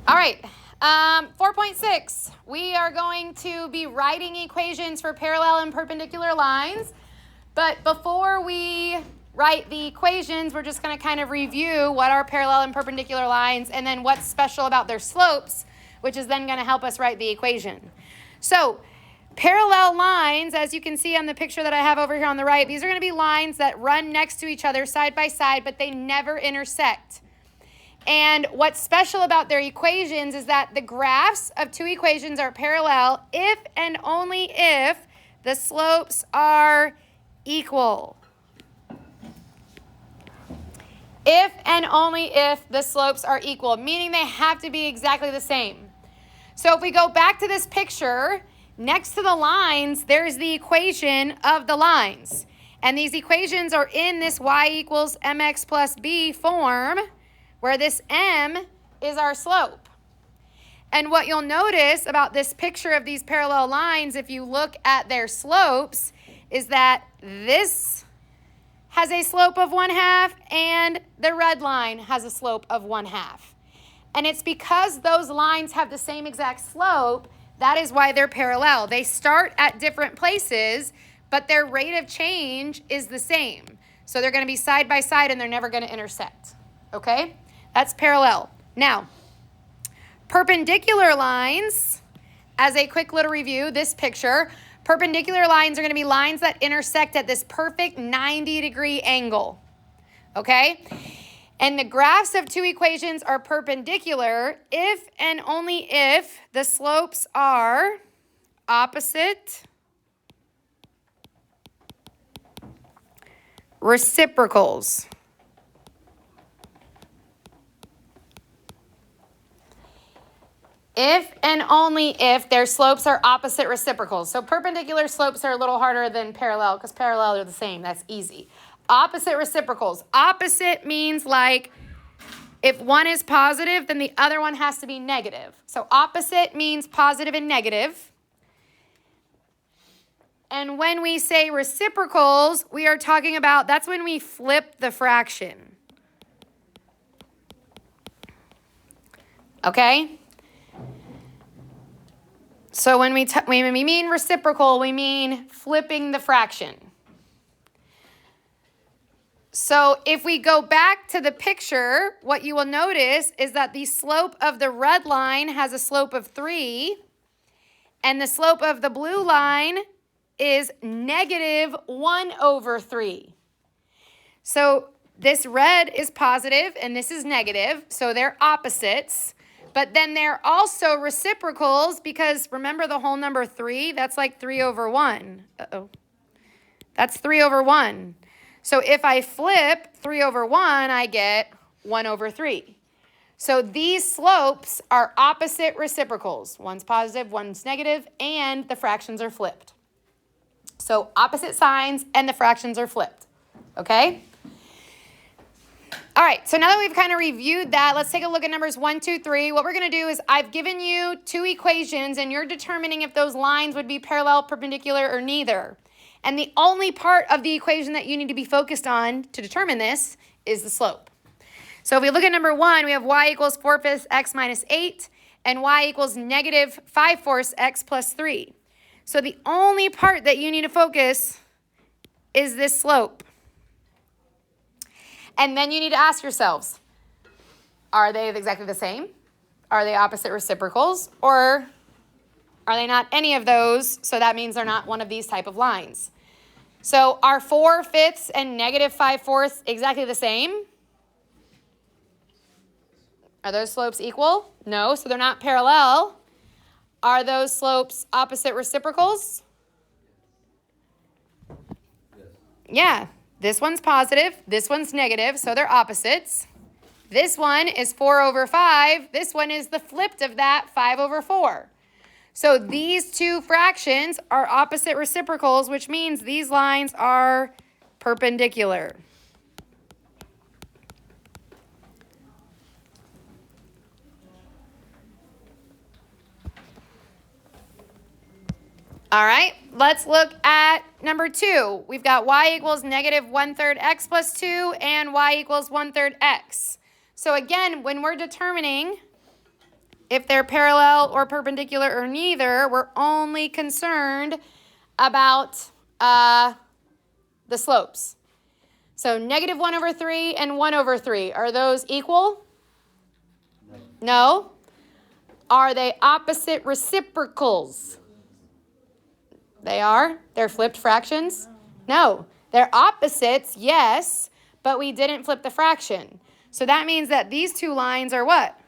All right, 4.6. We are going to be writing equations for parallel and perpendicular lines. But before we write the equations, we're just going to kind of review what are parallel and perpendicular lines and then what's special about their slopes, which is then going to help us write the equation. So parallel lines, as you can see on the picture that I have over here on the right, these are going to be lines that run next to each other side by side, but they never intersect. And what's special about their equations is that the graphs of two equations are parallel if and only if the slopes are equal. If and only if the slopes are equal, meaning they have to be exactly the same. So if we go back to this picture, next to the lines, there's the equation of the lines. And these equations are in this y equals mx plus b form, where this m is our slope. And what you'll notice about this picture of these parallel lines, if you look at their slopes, is that this has a slope of 1/2 and the red line has a slope of 1/2. And it's because those lines have the same exact slope, that is why they're parallel. They start at different places, but their rate of change is the same. So they're going to be side by side and they're never going to intersect. Okay? That's parallel. Now, perpendicular lines, as a quick little review, this picture, perpendicular lines are going to be lines that intersect at this perfect 90-degree angle. Okay? And the graphs of two equations are perpendicular if and only if the slopes are opposite reciprocals. If and only if their slopes are opposite reciprocals. So perpendicular slopes are a little harder than parallel because parallel are the same. That's easy. Opposite reciprocals. Opposite means like if one is positive, then the other one has to be negative. So opposite means positive and negative. And when we say reciprocals, we are talking about, that's when we flip the fraction. Okay? So when we mean reciprocal, we mean flipping the fraction. So if we go back to the picture, what you will notice is that the slope of the red line has a slope of 3, and the slope of the blue line is -1/3. So this red is positive and this is negative, so they're opposites. But then they're also reciprocals because remember the whole number 3? That's like 3/1. Uh-oh. That's 3/1. So if I flip 3/1, I get 1/3. So these slopes are opposite reciprocals. One's positive, one's negative, and the fractions are flipped. So opposite signs and the fractions are flipped. Okay? All right, so now that we've kind of reviewed that, let's take a look at numbers 1, 2, 3. What we're going to do is I've given you two equations, and you're determining if those lines would be parallel, perpendicular, or neither. And the only part of the equation that you need to be focused on to determine this is the slope. So if we look at number 1, we have y equals 4/5 x minus 8, and y equals -5/4 x plus 3. So the only part that you need to focus is this slope. And then you need to ask yourselves, are they exactly the same? Are they opposite reciprocals? Or are they not any of those? So that means they're not one of these type of lines. So are 4/5 and -5/4 exactly the same? Are those slopes equal? No, so they're not parallel. Are those slopes opposite reciprocals? Yeah. This one's positive, this one's negative, so they're opposites. This one is 4/5. This one is the flipped of that, 5/4. So these two fractions are opposite reciprocals, which means these lines are perpendicular. All right, let's look at number 2. We've got y equals -1/3 x plus 2 and y equals 1/3 x. So again, when we're determining if they're parallel or perpendicular or neither. We're only concerned about the slopes. So negative 1 over 3 and 1 over 3, are those equal? No. Are they opposite reciprocals? They are. They're flipped fractions? No. They're opposites, yes, but we didn't flip the fraction. So that means that these two lines are what?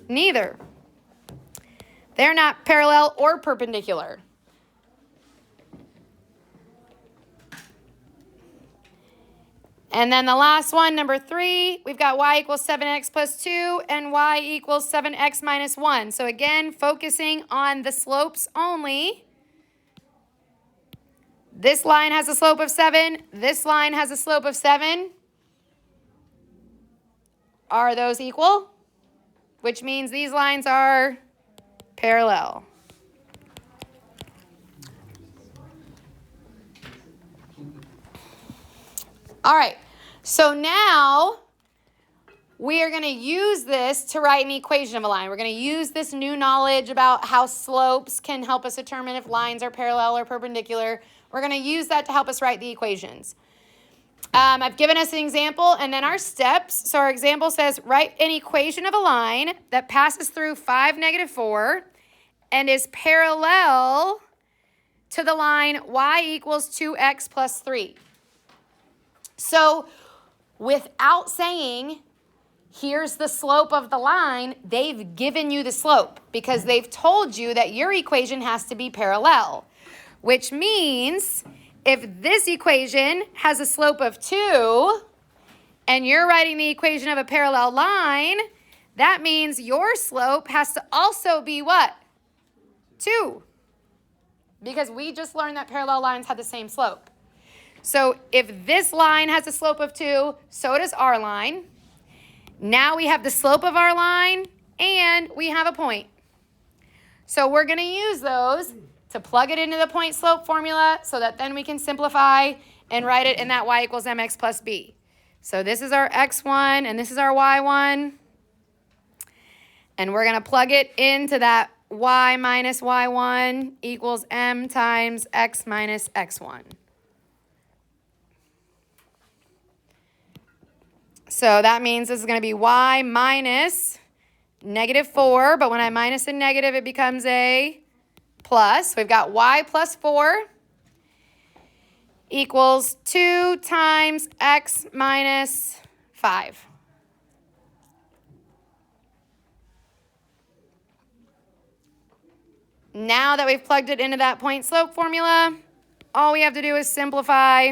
Neither. They're not parallel or perpendicular. And then the last one, number 3, we've got y equals 7x plus 2 and y equals 7x minus 1. So again, focusing on the slopes only. This line has a slope of 7. This line has a slope of 7. Are those equal? Which means these lines are parallel. All right, so now we are going to use this to write an equation of a line. We're going to use this new knowledge about how slopes can help us determine if lines are parallel or perpendicular. We're going to use that to help us write the equations. I've given us an example and then our steps. So our example says write an equation of a line that passes through 5, negative 4 and is parallel to the line y equals 2x plus 3. So without saying, here's the slope of the line, they've given you the slope because they've told you that your equation has to be parallel, which means if this equation has a slope of 2 and you're writing the equation of a parallel line, that means your slope has to also be what? 2. Because we just learned that parallel lines have the same slope. So if this line has a slope of 2, so does our line. Now we have the slope of our line and we have a point. So we're going to use those to plug it into the point slope formula so that then we can simplify and write it in that y equals mx plus b. So this is our x1 and this is our y1. And we're going to plug it into that y minus y1 equals m times x minus x1. So that means this is going to be y minus negative 4, but when I minus a negative, it becomes a plus. We've got y plus 4 equals 2 times x minus 5. Now that we've plugged it into that point slope formula, all we have to do is simplify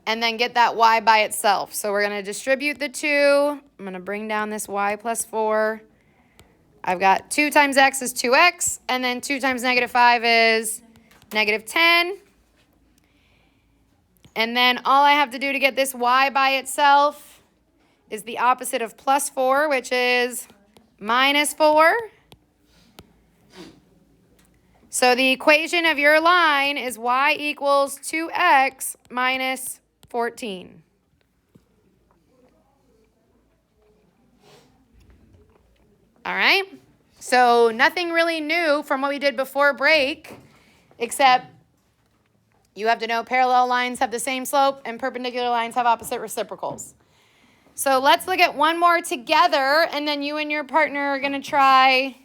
and then get that y by itself. So we're going to distribute the 2. I'm going to bring down this y plus 4. I've got 2 times x is 2x, and then 2 times negative 5 is negative 10. And then all I have to do to get this y by itself is the opposite of plus 4, which is minus 4. So the equation of your line is y equals 2x minus 14. All right, so nothing really new from what we did before break, except you have to know parallel lines have the same slope and perpendicular lines have opposite reciprocals. So let's look at one more together, and then you and your partner are going to try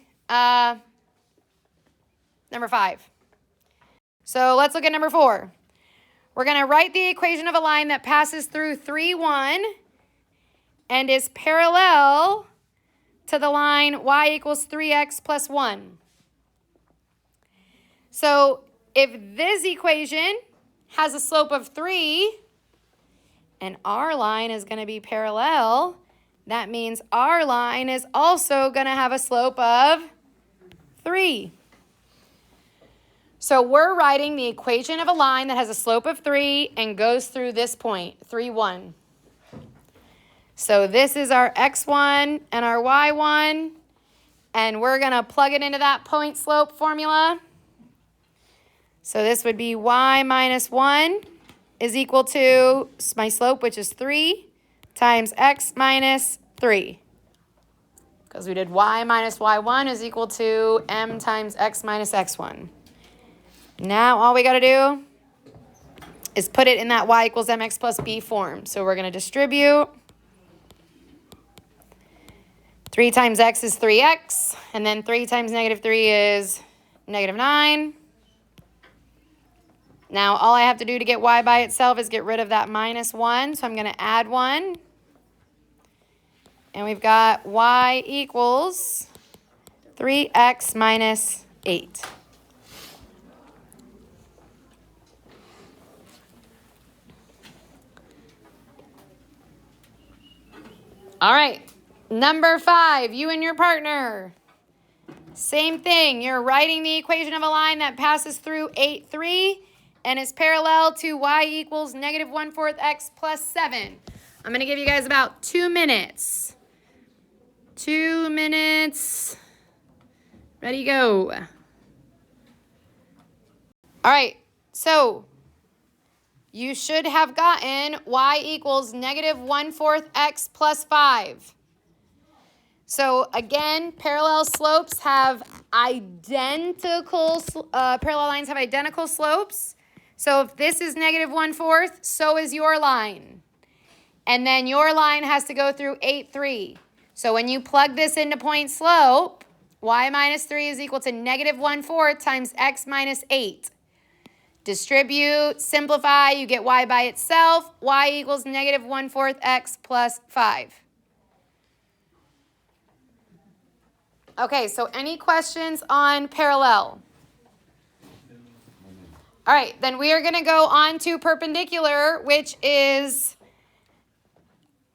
number 5. So let's look at number 4. We're going to write the equation of a line that passes through 3, 1 and is parallel to the line y equals 3x plus 1. So if this equation has a slope of 3 and our line is going to be parallel, that means our line is also going to have a slope of 3. So we're writing the equation of a line that has a slope of 3 and goes through this point, 3, 1. So this is our x1 and our y1, and we're going to plug it into that point slope formula. So this would be y minus 1 is equal to my slope, which is 3, times x minus 3. because we did y minus y1 is equal to m times x minus x1. Now all we got to do is put it in that y equals mx plus b form. So we're going to distribute. 3 times x is 3x, and then 3 times negative 3 is negative 9. Now all I have to do to get y by itself is get rid of that minus 1, so I'm going to add 1. And we've got y equals 3x minus 8. All right, number 5, you and your partner. Same thing, you're writing the equation of a line that passes through 8, 3, and is parallel to y equals negative 1/4 x plus 7. I'm going to give you guys about 2 minutes. 2 minutes. Ready, go. All right, so you should have gotten y equals negative 1/4 x plus 5. So again, parallel slopes have identical, parallel lines have identical slopes. So if this is negative 1/4, so is your line. And then your line has to go through 8, 3. So when you plug this into point slope, y minus 3 is equal to negative 1/4 times x minus 8. Distribute, simplify, you get y by itself. Y equals negative 1/4 x plus 5. Okay, so any questions on parallel? All right, then we are going to go on to perpendicular, which is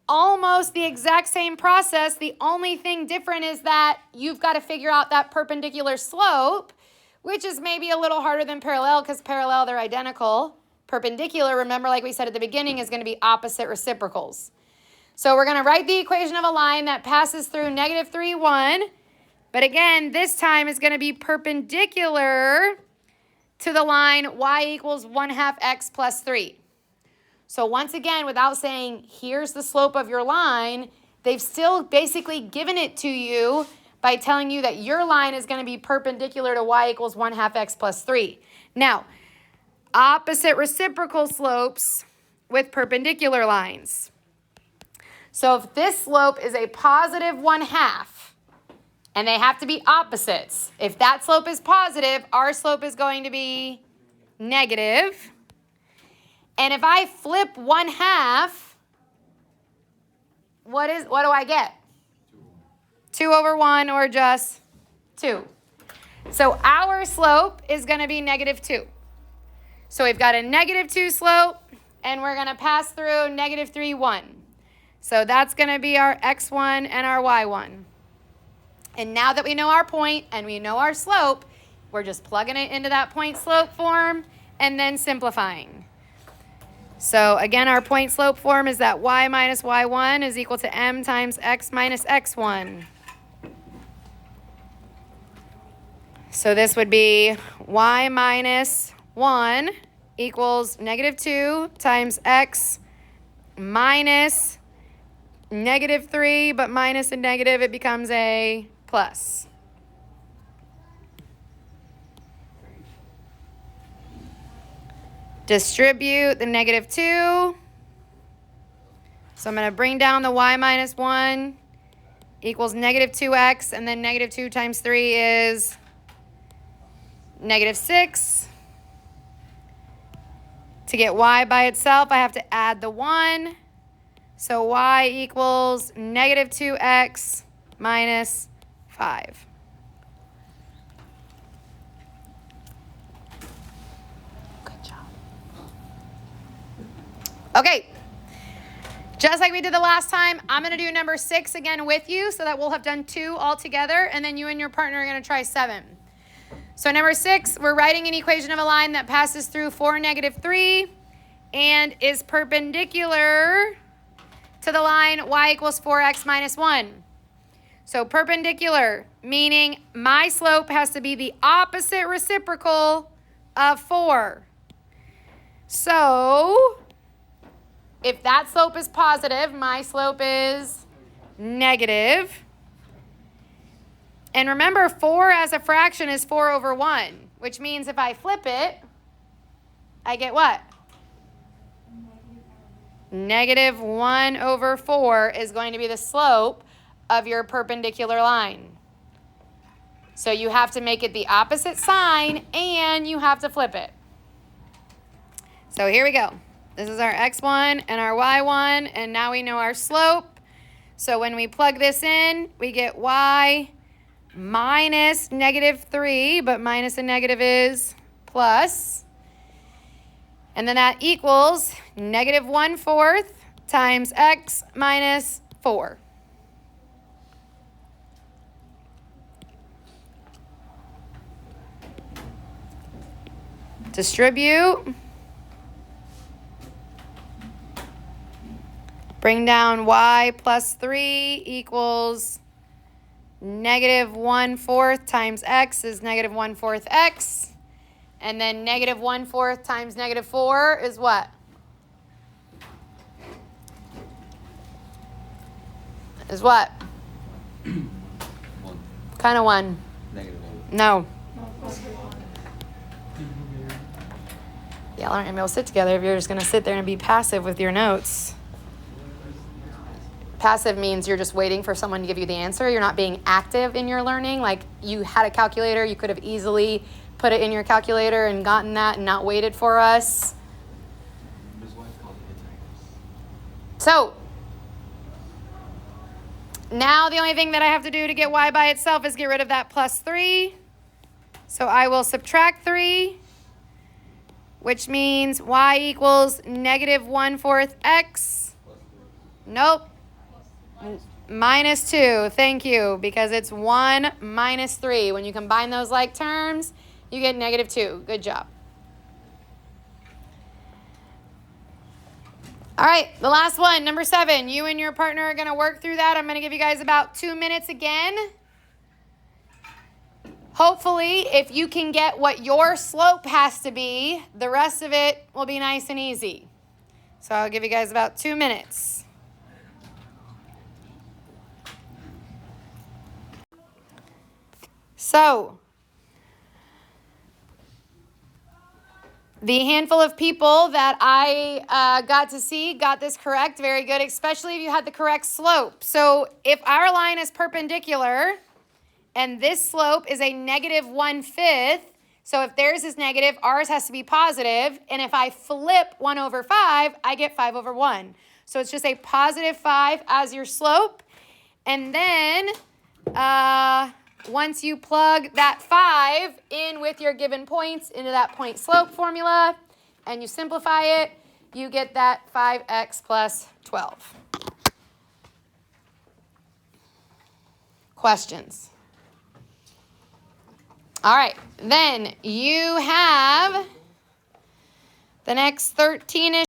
almost the exact same process. The only thing different is that you've got to figure out that perpendicular slope, which is maybe a little harder than parallel because parallel, they're identical. Perpendicular, remember, like we said at the beginning, is going to be opposite reciprocals. So we're going to write the equation of a line that passes through negative 3, 1. But again, this time is going to be perpendicular to the line y equals 1/2 x plus 3. So once again, without saying, here's the slope of your line, they've still basically given it to you by telling you that your line is going to be perpendicular to y equals 1/2 x plus 3. Now, opposite reciprocal slopes with perpendicular lines. So if this slope is a positive 1/2, and they have to be opposites. If that slope is positive, our slope is going to be negative. And if I flip 1/2, what do I get? 2 over 1 or just 2. So our slope is going to be negative 2. So we've got a negative 2 slope, and we're going to pass through negative 3, 1. So that's going to be our x1 and our y1. And now that we know our point and we know our slope, we're just plugging it into that point slope form and then simplifying. So again, our point slope form is that y minus y1 is equal to m times x minus x1. So this would be y minus 1 equals negative 2 times x minus negative 3, but minus a negative, it becomes a plus. Distribute the negative 2. So I'm going to bring down the y minus 1 equals negative 2x, and then negative 2 times 3 is negative 6. To get y by itself, I have to add the 1. So y equals negative 2x minus 5. Good job. Okay. Just like we did the last time, I'm going to do number 6 again with you so that we'll have done 2 altogether, and then you and your partner are going to try 7. So number 6, we're writing an equation of a line that passes through 4, negative 3 and is perpendicular to the line y equals 4x minus 1. So perpendicular, meaning my slope has to be the opposite reciprocal of 4. So if that slope is positive, my slope is negative. And remember, 4 as a fraction is 4 over 1, which means if I flip it, I get what? Negative 1 over 4 is going to be the slope of your perpendicular line. So you have to make it the opposite sign, and you have to flip it. So here we go. This is our x1 and our y1, and now we know our slope. So when we plug this in, we get y minus negative 3, but minus a negative is plus. And then that equals negative 1/4 times x minus 4. Distribute. Bring down y plus 3 equals negative 1/4 times x is negative 1/4 x. And then negative 1/4 times negative 4 is what? Is what? 1. Kind of 1. Negative 1. No. Y'all aren't going to be able to sit together if you're just going to sit there and be passive with your notes. Passive means you're just waiting for someone to give you the answer. You're not being active in your learning. Like you had a calculator, you could have easily put it in your calculator and gotten that and not waited for us. So, now the only thing that I have to do to get y by itself is get rid of that plus 3. So I will subtract 3, which means y equals negative 1/4 x. Nope. Minus 2. Thank you. Because it's 1 minus 3. When you combine those like terms, you get negative 2. Good job. All right, the last one, number 7. You and your partner are going to work through that. I'm going to give you guys about 2 minutes again. Hopefully, if you can get what your slope has to be, the rest of it will be nice and easy. So I'll give you guys about 2 minutes. So, the handful of people that I got to see got this correct. Very good, especially if you had the correct slope. So if our line is perpendicular and this slope is a negative 1/5, so if theirs is negative, ours has to be positive. And if I flip 1 over 5, I get 5 over 1. So it's just a positive 5 as your slope. And then once you plug that 5 in with your given points into that point slope formula and you simplify it, you get that 5x plus 12. Questions? All right, then you have the next 13-ish